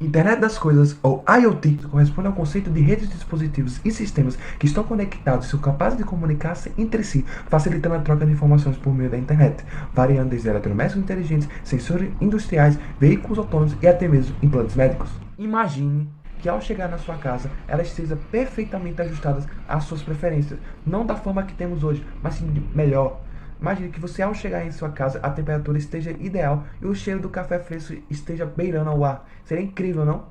Internet das Coisas, ou IoT, corresponde ao conceito de redes de dispositivos e sistemas que estão conectados e são capazes de comunicar-se entre si, facilitando a troca de informações por meio da internet, variando desde eletrodomésticos inteligentes, sensores industriais, veículos autônomos e até mesmo implantes médicos. Imagine que ao chegar na sua casa, ela esteja perfeitamente ajustada às suas preferências, não da forma que temos hoje, mas sim melhor. Imagine que você, ao chegar em sua casa, a temperatura esteja ideal e o cheiro do café fresco esteja beirando ao ar. Seria incrível, não?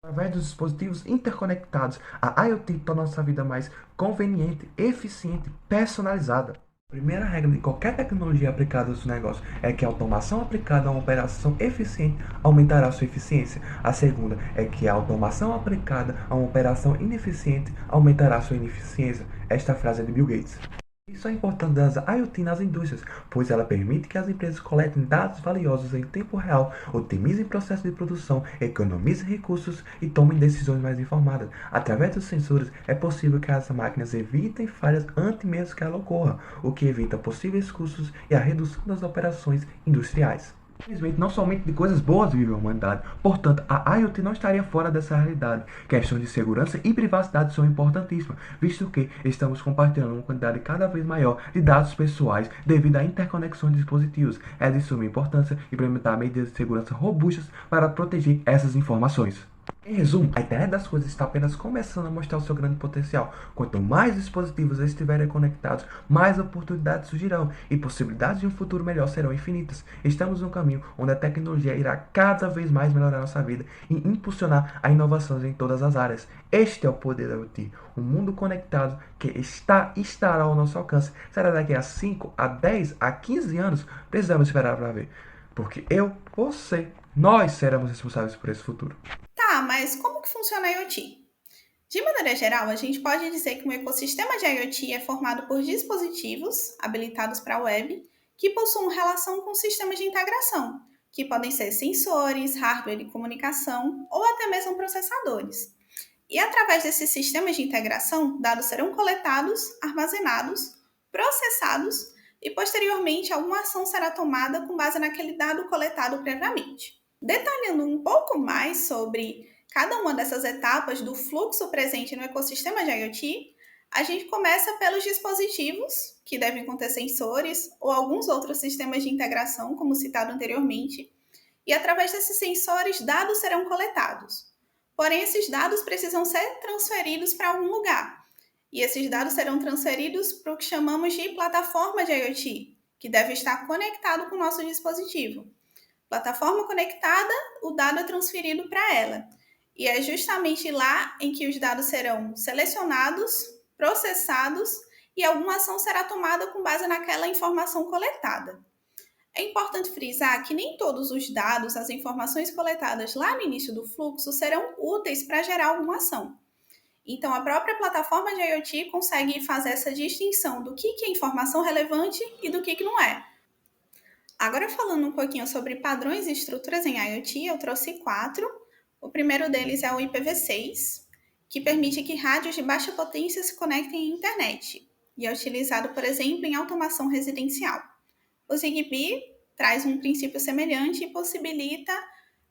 Através dos dispositivos interconectados, a IoT torna nossa vida mais conveniente, eficiente e personalizada. A primeira regra de qualquer tecnologia aplicada ao seu negócio é que a automação aplicada a uma operação eficiente aumentará sua eficiência. A segunda é que a automação aplicada a uma operação ineficiente aumentará sua ineficiência. Esta frase é de Bill Gates. Isso é importante das IoT nas indústrias, pois ela permite que as empresas coletem dados valiosos em tempo real, otimizem processos de produção, economizem recursos e tomem decisões mais informadas. Através dos sensores, é possível que as máquinas evitem falhas antes mesmo que ela ocorra, o que evita possíveis custos e a redução das operações industriais. Infelizmente, não somente de coisas boas vive a humanidade, portanto, a IoT não estaria fora dessa realidade. Questões de segurança e privacidade são importantíssimas, visto que estamos compartilhando uma quantidade cada vez maior de dados pessoais devido à interconexão de dispositivos. É de suma importância implementar medidas de segurança robustas para proteger essas informações. Em resumo, a internet das coisas está apenas começando a mostrar o seu grande potencial. Quanto mais dispositivos estiverem conectados, mais oportunidades surgirão e possibilidades de um futuro melhor serão infinitas. Estamos num caminho onde a tecnologia irá cada vez mais melhorar nossa vida e impulsionar a inovações em todas as áreas. Este é o poder da IoT, um mundo conectado que estará ao nosso alcance. Será daqui a 5, a 10, a 15 anos? Precisamos esperar para ver. Porque eu, você, nós seremos responsáveis por esse futuro. Tá, mas como que funciona a IoT? De maneira geral, a gente pode dizer que um ecossistema de IoT é formado por dispositivos habilitados para a web que possuem relação com sistemas de integração, que podem ser sensores, hardware de comunicação ou até mesmo processadores. E através desses sistemas de integração, dados serão coletados, armazenados, processados e posteriormente alguma ação será tomada com base naquele dado coletado previamente. Detalhando um pouco mais sobre cada uma dessas etapas do fluxo presente no ecossistema de IoT, a gente começa pelos dispositivos, que devem conter sensores ou alguns outros sistemas de integração, como citado anteriormente, e através desses sensores, dados serão coletados. Porém, esses dados precisam ser transferidos para algum lugar, e esses dados serão transferidos para o que chamamos de plataforma de IoT, que deve estar conectado com o nosso dispositivo. Plataforma conectada, o dado é transferido para ela. E é justamente lá em que os dados serão selecionados, processados e alguma ação será tomada com base naquela informação coletada. É importante frisar que nem todos os dados, as informações coletadas lá no início do fluxo serão úteis para gerar alguma ação. Então, a própria plataforma de IoT consegue fazer essa distinção do que é informação relevante e do que não é. Agora, falando um pouquinho sobre padrões e estruturas em IoT, eu trouxe 4. O primeiro deles é o IPv6, que permite que rádios de baixa potência se conectem à internet e é utilizado, por exemplo, em automação residencial. O Zigbee traz um princípio semelhante e possibilita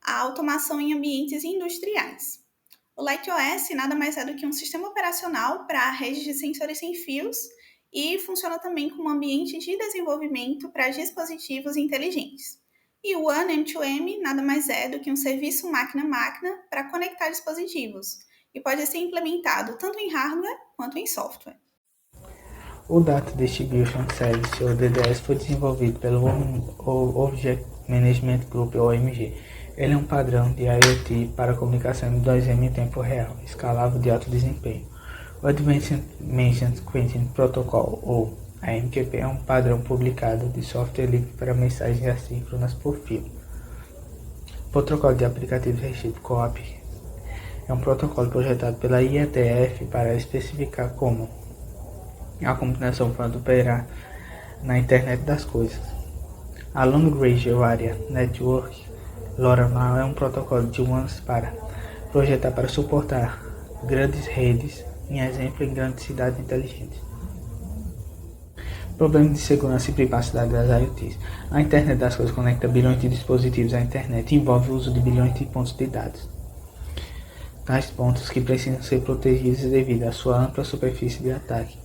a automação em ambientes industriais. O LightOS nada mais é do que um sistema operacional para redes de sensores sem fios e funciona também como um ambiente de desenvolvimento para dispositivos inteligentes. E o OneM2M nada mais é do que um serviço máquina-máquina para conectar dispositivos e pode ser implementado tanto em hardware quanto em software. O Data Distribution Service, ou DDS, foi desenvolvido pelo Object Management Group, ou OMG. Ele é um padrão de IoT para comunicação em 2M em tempo real, escalável de alto desempenho. O Advanced Messaging Protocol, ou AMQP, é um padrão publicado de software livre para mensagens assíncronas por fio. O Protocolo de Aplicativos Recíprocos, OAP, é um protocolo projetado pela IETF para especificar como a computação pode operar na internet das coisas. A Long Range Area Network, LoRaWAN, é um protocolo de WANs para projetar para suportar grandes redes, em exemplo, em grandes cidades inteligentes. Problemas de segurança e privacidade das IoTs. A internet das coisas conecta bilhões de dispositivos à internet e envolve o uso de bilhões de pontos de dados. tais pontos que precisam ser protegidos devido à sua ampla superfície de ataque.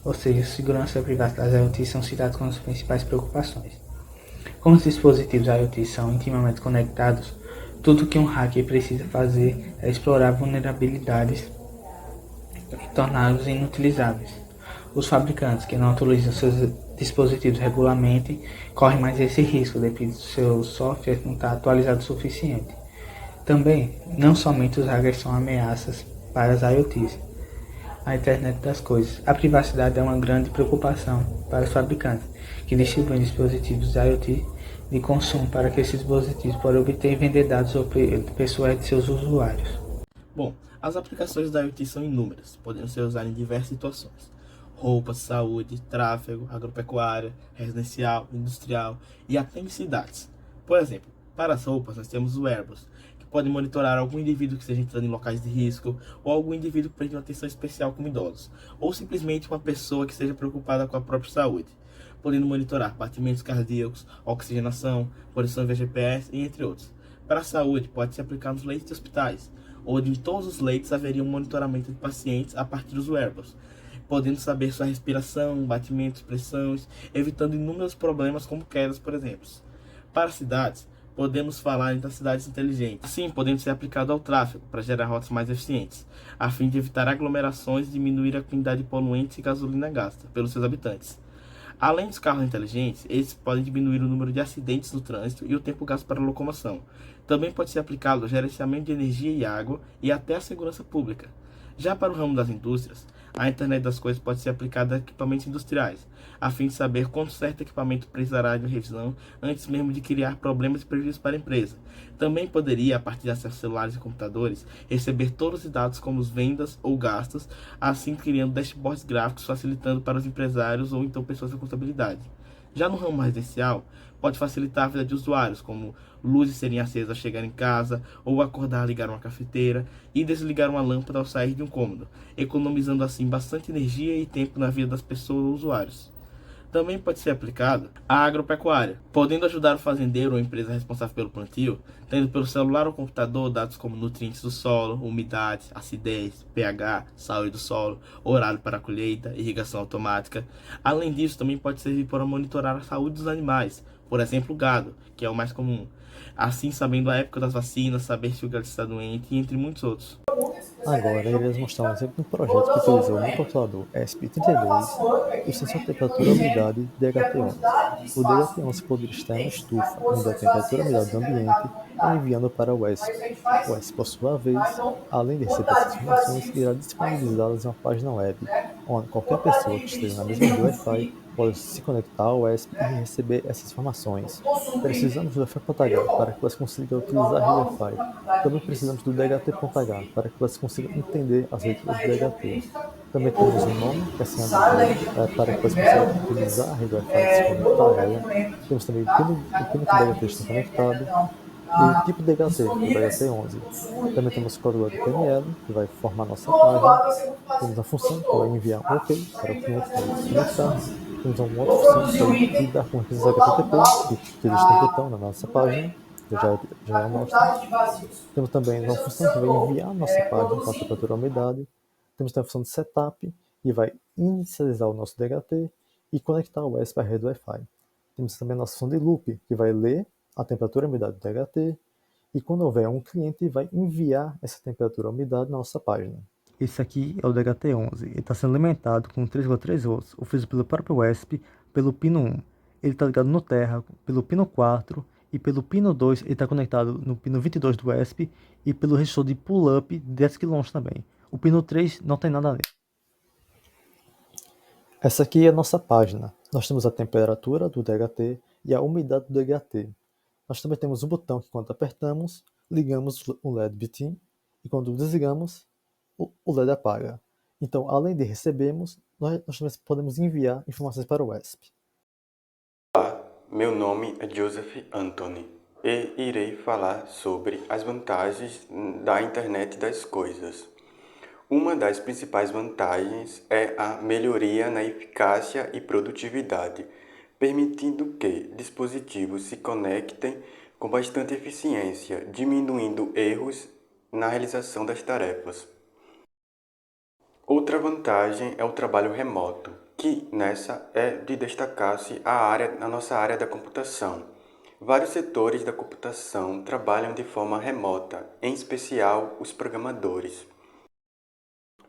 Ou seja, segurança e privacidade das IoT são citados como as principais preocupações. Como os dispositivos IoT são intimamente conectados, tudo que um hacker precisa fazer é explorar vulnerabilidades e torná-los inutilizáveis. Os fabricantes que não utilizam seus dispositivos regularmente correm mais esse risco devido ao seu software não estar atualizado o suficiente. Também, não somente os hackers são ameaças para as IoTs, a internet das coisas. A privacidade é uma grande preocupação para os fabricantes, que distribuem dispositivos IoT de consumo para que esses dispositivos possam obter e vender dados pessoais de seus usuários. Bom, as aplicações da IoT são inúmeras, podendo ser usadas em diversas situações. Roupas, saúde, tráfego, agropecuária, residencial, industrial e até em cidades. Por exemplo, para as roupas nós temos o wearables, que podem monitorar algum indivíduo que esteja entrando em locais de risco, ou algum indivíduo que precise de uma atenção especial como idosos, ou simplesmente uma pessoa que esteja preocupada com a própria saúde, podendo monitorar batimentos cardíacos, oxigenação, posição via GPS e entre outros. Para a saúde, pode se aplicar nos leitos de hospitais, onde em todos os leitos haveria um monitoramento de pacientes a partir dos wearables, podendo saber sua respiração, batimentos, pressões, evitando inúmeros problemas como quedas, por exemplo. Para cidades, podemos falar em cidades inteligentes, assim podendo ser aplicado ao tráfego para gerar rotas mais eficientes, a fim de evitar aglomerações e diminuir a quantidade de poluentes e gasolina gasta pelos seus habitantes. Além dos carros inteligentes, esses podem diminuir o número de acidentes no trânsito e o tempo gasto para a locomoção. Também pode ser aplicado ao gerenciamento de energia e água e até a segurança pública. Já para o ramo das indústrias, a internet das coisas pode ser aplicada a equipamentos industriais, a fim de saber quando certo equipamento precisará de revisão antes mesmo de criar problemas e prejuízos para a empresa. Também poderia, a partir de acessos celulares e computadores, receber todos os dados como vendas ou gastos, assim criando dashboards gráficos facilitando para os empresários ou então pessoas com contabilidade. Já no ramo residencial, pode facilitar a vida de usuários, como luzes serem acesas ao chegar em casa, ou acordar, ligar uma cafeteira e desligar uma lâmpada ao sair de um cômodo, economizando assim bastante energia e tempo na vida das pessoas ou usuários. Também pode ser aplicado à agropecuária, podendo ajudar o fazendeiro ou a empresa responsável pelo plantio, tendo pelo celular ou computador dados como nutrientes do solo, umidade, acidez, pH, saúde do solo, horário para a colheita, irrigação automática. Além disso, também pode servir para monitorar a saúde dos animais, por exemplo, o gado, que é o mais comum. Assim, sabendo a época das vacinas, saber se o gado está doente, entre muitos outros. Agora, iremos mostrar um exemplo de um projeto que utilizou o microcontrolador ESP32 e o sensor de temperatura e umidade DHT11. O DHT11 poderia estar em uma estufa, medindo a temperatura e umidade do ambiente e enviando para o ESP. O ESP, por sua vez, além de receber essas informações, irá disponibilizá-las em uma página web, onde qualquer pessoa que esteja na mesma rede Wi-Fi pode se conectar ao ESP e receber essas informações. Precisamos do Wi-Fi.h para que você consiga utilizar a rede Wi-Fi. Também precisamos do DHT.h para que você consiga entender as letras do DHT. Também temos um nome, que é senha para que você consiga utilizar a rede Wi-Fi e se conectar a ela. Temos também o pino que o DHT está conectado e o tipo de DHT, o DHT11. Também temos o código HTML, que vai formar nossa página. Temos a função, que vai enviar um OK para o cliente para se conectar. Temos uma outra função que vai lidar com requisitos HTTP, que eles estão na nossa página. Eu já mostro. Temos também uma função que vai enviar a nossa página com a temperatura e a umidade. Temos também a função de setup, que vai inicializar o nosso DHT e conectar o ESP à rede Wi-Fi. Temos também a nossa função de loop, que vai ler a temperatura e a umidade do DHT e quando houver um cliente, vai enviar essa temperatura e a umidade na nossa página. Esse aqui é o DHT11, ele está sendo alimentado com 3,3 volts, oferecido pelo próprio ESP, pelo pino 1. Ele está ligado no Terra pelo pino 4 e pelo pino 2 ele está conectado no pino 22 do ESP e pelo resistor de pull-up 10 kΩ também. O pino 3 não tem nada nele. Essa aqui é a nossa página. Nós temos a temperatura do DHT e a umidade do DHT. Nós também temos um botão que quando apertamos, ligamos o LED bitim e quando desligamos, o LED apaga. Então, além de recebermos, nós também podemos enviar informações para o ESP. Olá, meu nome é Joseph Anthony e irei falar sobre as vantagens da internet das coisas. Uma das principais vantagens é a melhoria na eficácia e produtividade, permitindo que dispositivos se conectem com bastante eficiência, diminuindo erros na realização das tarefas. Outra vantagem é o trabalho remoto, que nessa é de destacar-se a nossa área da computação. Vários setores da computação trabalham de forma remota, em especial os programadores.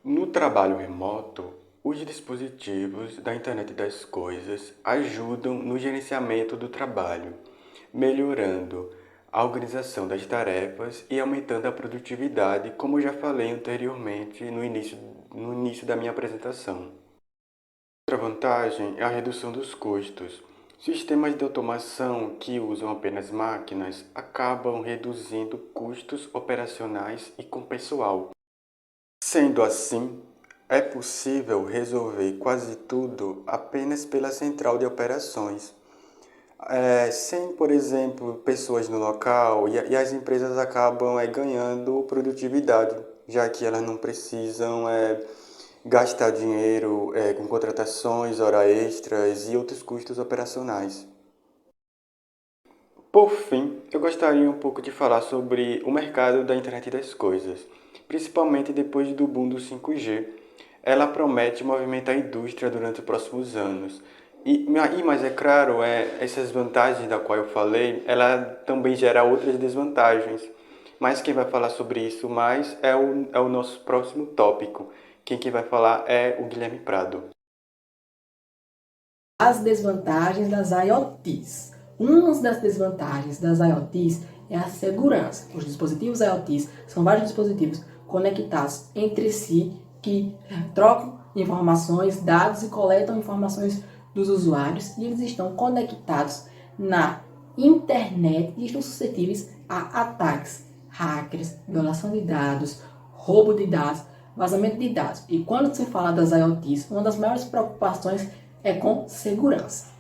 No trabalho remoto, os dispositivos da Internet das Coisas ajudam no gerenciamento do trabalho, melhorando a organização das tarefas e aumentando a produtividade, como eu já falei anteriormente no início da minha apresentação. Outra vantagem é a redução dos custos. Sistemas de automação que usam apenas máquinas acabam reduzindo custos operacionais e com pessoal. Sendo assim, é possível resolver quase tudo apenas pela central de operações, sem, por exemplo, pessoas no local, e as empresas acabam ganhando produtividade, já que elas não precisam gastar dinheiro com contratações, horas extras e outros custos operacionais. Por fim, eu gostaria um pouco de falar sobre o mercado da internet das coisas, principalmente depois do boom do 5G. Ela promete movimentar a indústria durante os próximos anos. Mas é claro, essas vantagens da qual eu falei, ela também gera outras desvantagens. Mas quem vai falar sobre isso mais é o nosso próximo tópico. Quem vai falar é o Guilherme Prado. As desvantagens das IoTs. Uma das desvantagens das IoTs é a segurança. Os dispositivos IoTs são vários dispositivos conectados entre si que trocam informações, dados e coletam informações dos usuários, e eles estão conectados na internet e estão suscetíveis a ataques, hackers, violação de dados, roubo de dados, vazamento de dados. E quando se fala das IoTs, uma das maiores preocupações é com segurança.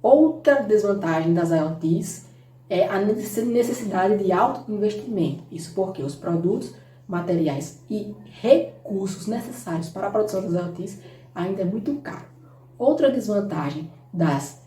Outra desvantagem das IoTs é a necessidade de alto investimento. Isso porque os produtos, materiais e recursos necessários para a produção das IoTs ainda é muito caro. Outra desvantagem das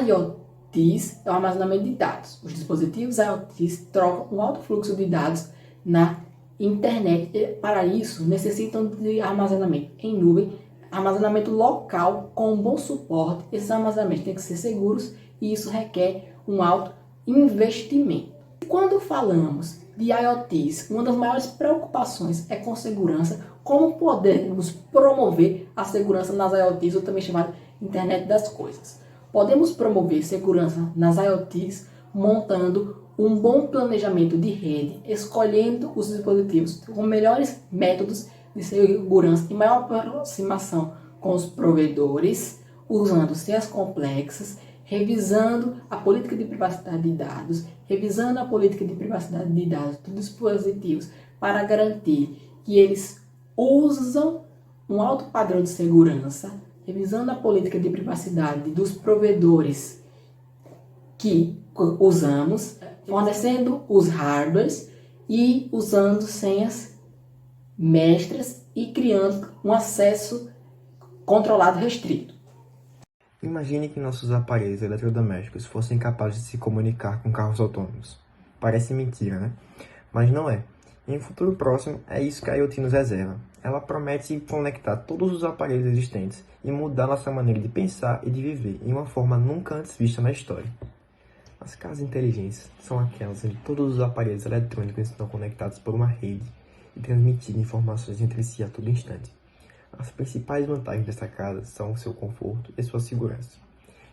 IoTs é o armazenamento de dados. Os dispositivos IoTs trocam um alto fluxo de dados na internet e, para isso, necessitam de armazenamento em nuvem, armazenamento local com um bom suporte. Esses armazenamentos têm que ser seguros e isso requer um alto investimento. Quando falamos de IoTs, uma das maiores preocupações é com segurança. Como podemos promover a segurança nas IoTs, ou também chamada Internet das Coisas? Podemos promover segurança nas IoTs montando um bom planejamento de rede, escolhendo os dispositivos com melhores métodos de segurança e maior aproximação com os provedores, usando senhas complexas, revisando a política de privacidade de dados, revisando a política de privacidade de dados dos dispositivos para garantir que eles usam um alto padrão de segurança, revisando a política de privacidade dos provedores que usamos, fornecendo os hardwares e usando senhas mestras e criando um acesso controlado restrito. Imagine que nossos aparelhos eletrodomésticos fossem capazes de se comunicar com carros autônomos. Parece mentira, né? Mas não é. Em um futuro próximo, é isso que a IoT nos reserva. Ela promete conectar todos os aparelhos existentes e mudar nossa maneira de pensar e de viver em uma forma nunca antes vista na história. As casas inteligentes são aquelas onde todos os aparelhos eletrônicos estão conectados por uma rede e transmitindo informações entre si a todo instante. As principais vantagens dessa casa são o seu conforto e sua segurança.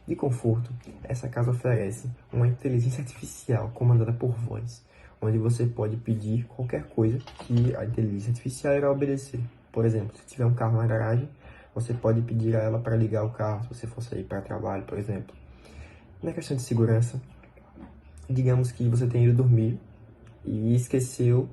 De conforto, essa casa oferece uma inteligência artificial comandada por voz, onde você pode pedir qualquer coisa que a inteligência artificial irá obedecer. Por exemplo, se tiver um carro na garagem, você pode pedir a ela para ligar o carro, se você for sair para trabalho, por exemplo. Na questão de segurança, digamos que você tenha ido dormir e esqueceu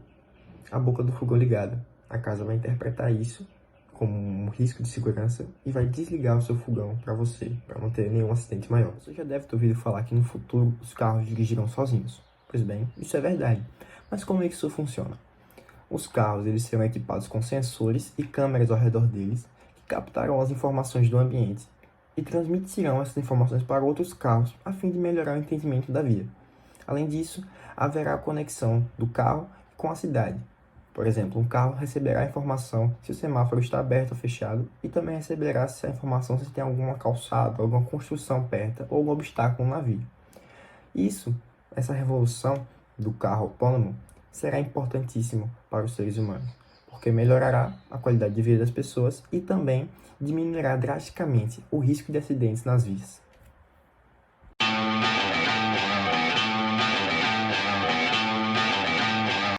a boca do fogão ligada. A casa vai interpretar isso como um risco de segurança e vai desligar o seu fogão para você, para não ter nenhum acidente maior. Você já deve ter ouvido falar que no futuro os carros dirigirão sozinhos. Pois bem, isso é verdade. Mas como é que isso funciona? Os carros eles serão equipados com sensores e câmeras ao redor deles que captarão as informações do ambiente e transmitirão essas informações para outros carros a fim de melhorar o entendimento da via. Além disso, haverá a conexão do carro com a cidade, Por exemplo, um carro receberá a informação se o semáforo está aberto ou fechado e também receberá a informação se tem alguma calçada, alguma construção perto ou algum obstáculo na via. Essa revolução do carro autônomo será importantíssimo para os seres humanos, porque melhorará a qualidade de vida das pessoas e também diminuirá drasticamente o risco de acidentes nas vias.